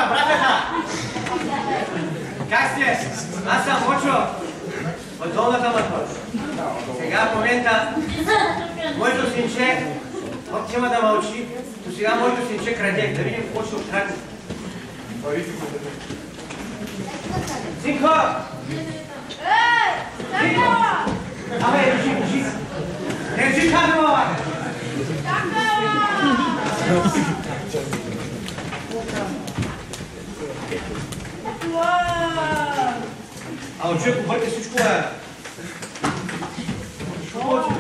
братята! Как сте? Аз съм Мочо от долната Матва. Сега в момента моето синче има да мълчи, но сега моето синче краде. Да видим какво ще открадне. Синко! Синко! Абе, режи! Режи камера! Ало, човек, обърте всичко, бе! Що ходи?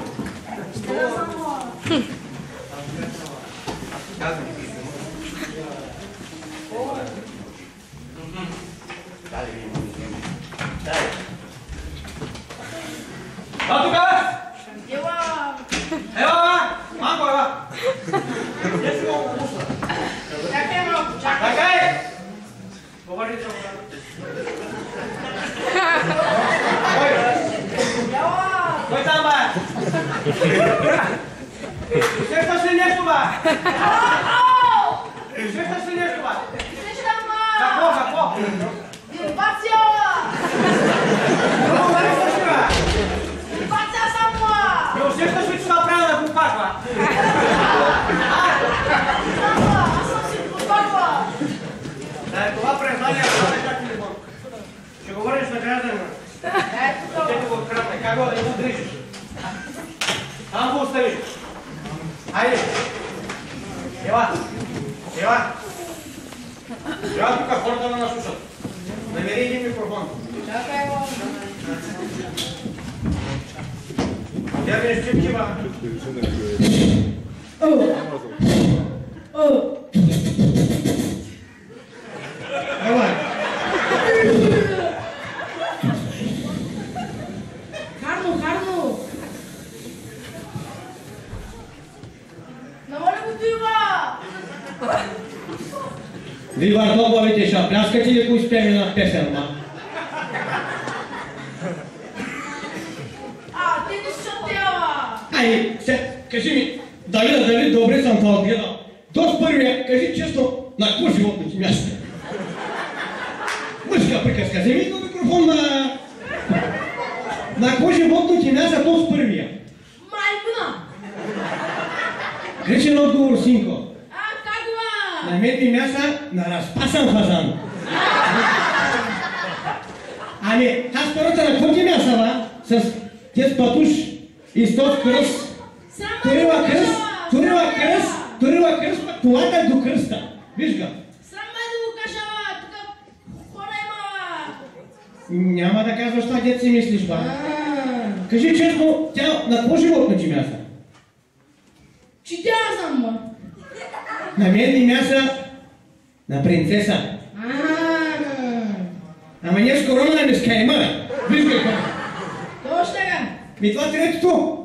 Казвам ти. Дай, дай. А, тук, бе! Ева, малко, ева! Не си много пусна. Чакай малко, чакай! Чакай! Говори се, кой там, бе? Усещаш ли нещо, бе? Усещаш ли нещо, бе? Усещам, Какво? Вибрация! Какво усещаш ли, бе? Вибрация само! Не усещаш ли, че направя да попаква? Аз съм си попаква! Да, това признание е как телефон. Ще говориш на гражданина. Те го открадне. Как го движиш? Там го оставиш. Хайде. Ева. Ева тук, хората да нас слушат. Намери един микрофон. Чакай го. Дернеш чипки, ба. Ева. Харно! Намоля го дива! Вие въртовите ще пляскате ли, ако изпеем една песен, ма? Ти не шатела! Ай, кажи ми, дали добре съм това отгледал. До първия, кажи честно, на какво животно ти място? Мъжка приказка, вземи го микрофон на какво животно ти мяса до първия? Майкуна! Грешен отговор, синко. Как ма? На мен ти мяса на разпасан фазан. Ами, аз първата на какво ти мяса, ба? С тез патуш и с този кръст. Турила кръст, колата до кръста. Виж га. Срам да го кажа, тук хора има! Няма да казваш това, дет си мислиш, ба. Кажи честно, тя на какво животно ти мяса? Че тя знам, ма. На мен ти мяса на принцеса. Ама ние с корона не скайма. Виж га какво. Точно така. Ми това третото.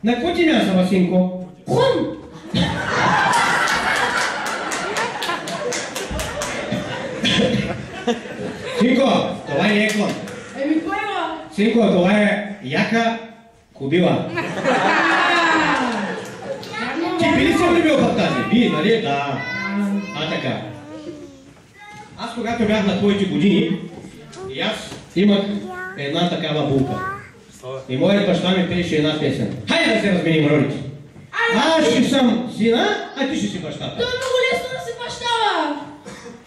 На какво ти мяса, Васинко? Хум! Синко, това не е клон. Еми кой ма? Синко, това е яка кобила. Ти би ли се влюбил в тази? Би, нали? Да. Така. Аз когато бях на твоите години, и аз имах една такава булка. И моят баща ми пееше една песен. Хайде да се разменим ролите. Аз ще съм сина, а ти ще си бащата. То е много лесно да се бащава.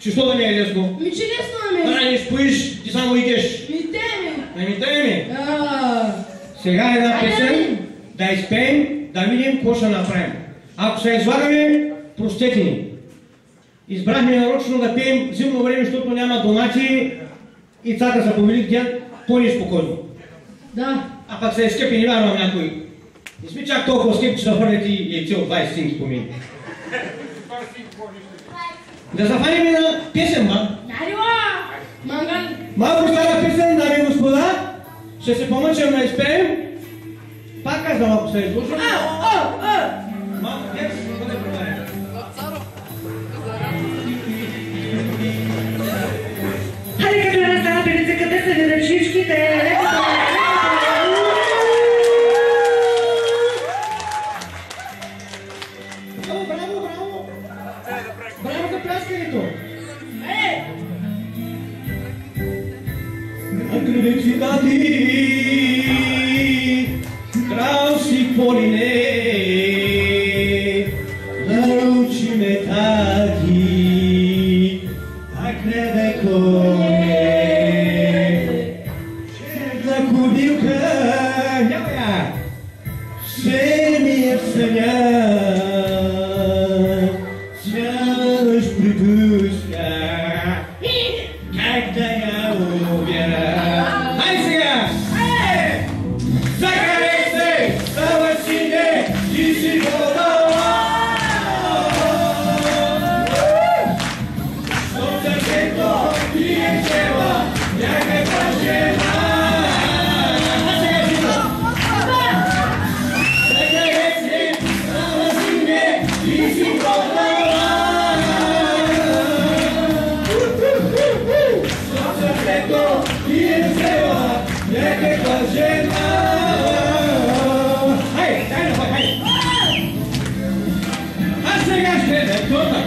Що да не е лесно? Ми че лесно Да не споиш, ти само идеш. Ми теми. Ами теми. Сега една песен, да изпеем, да видим какво ще направим. Ако се излагаме, простете ни. Избрахме нарочно да пеем зимно време, защото няма домати и цака за Велик ден, по-неспокойно. Да. А пък се е скъпи, не вярвам някой. Не сме чак толкова скъпи, че да хвърлите и яйце от 20 стинки по мен. Да зафаним една песен, ба. Нарила! Манган! Малко стара песен, дами и господа. Ще се помъчам да изпеем. Пак казвам, ако се изложим. Малко текст, бъде проблем. Хайде като една стара певица, къде са ви ръчичките? Браво! Браво за пляскането! Acreditati, trausi poline, la luce metati, a crede come, certa cudiuca, se mi insegnar, se spiritusca, когда я умираю. Айзия! Закаресты, стало синее, и сегодня солнце светло, и тело, я как жена. Закаресты, стало синее, и сегодня e estrela, e que cogena. Hey, dai, vai. Assegaste de toda.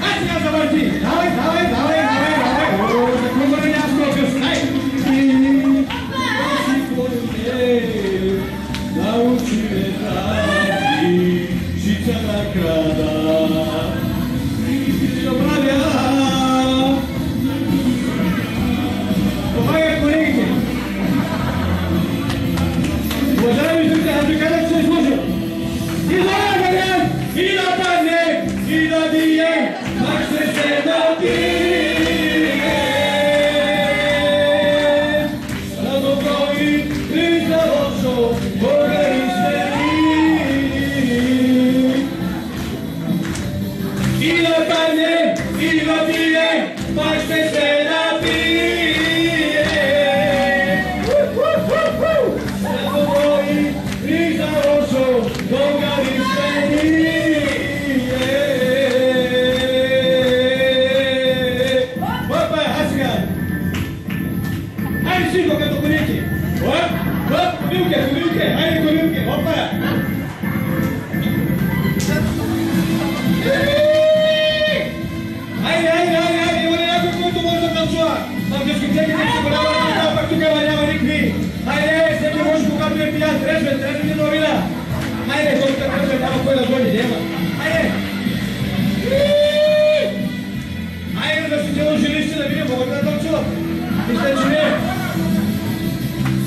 Assegaste zavarti. Давай. Como не осколков. Hey. Научи меня, жить на крада. Уважаемые друзья, африканец все служит. И на горят, и на пане, и на бие, так что все напие. Сразу крови, и за лошо, Бога и свери. И на пане, и на бие, так что все напие.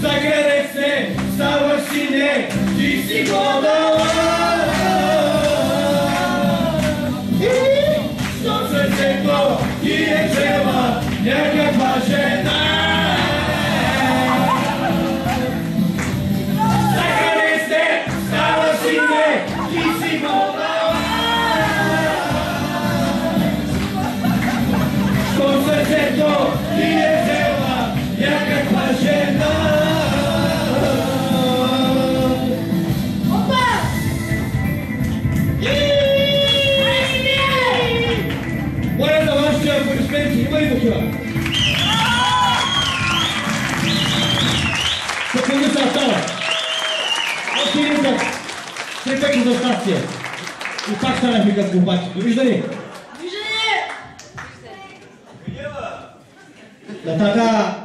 Закрылся, стало синее, и сегодня солнце тепло, и тело, я как жена. Закрылся, стало синее, и сегодня солнце тепло, и тело, я как жена. Какво не се остава? Още един път. 3 пъти за стация. И пак станахме като бомбачи. Довиждане! Движение! Да,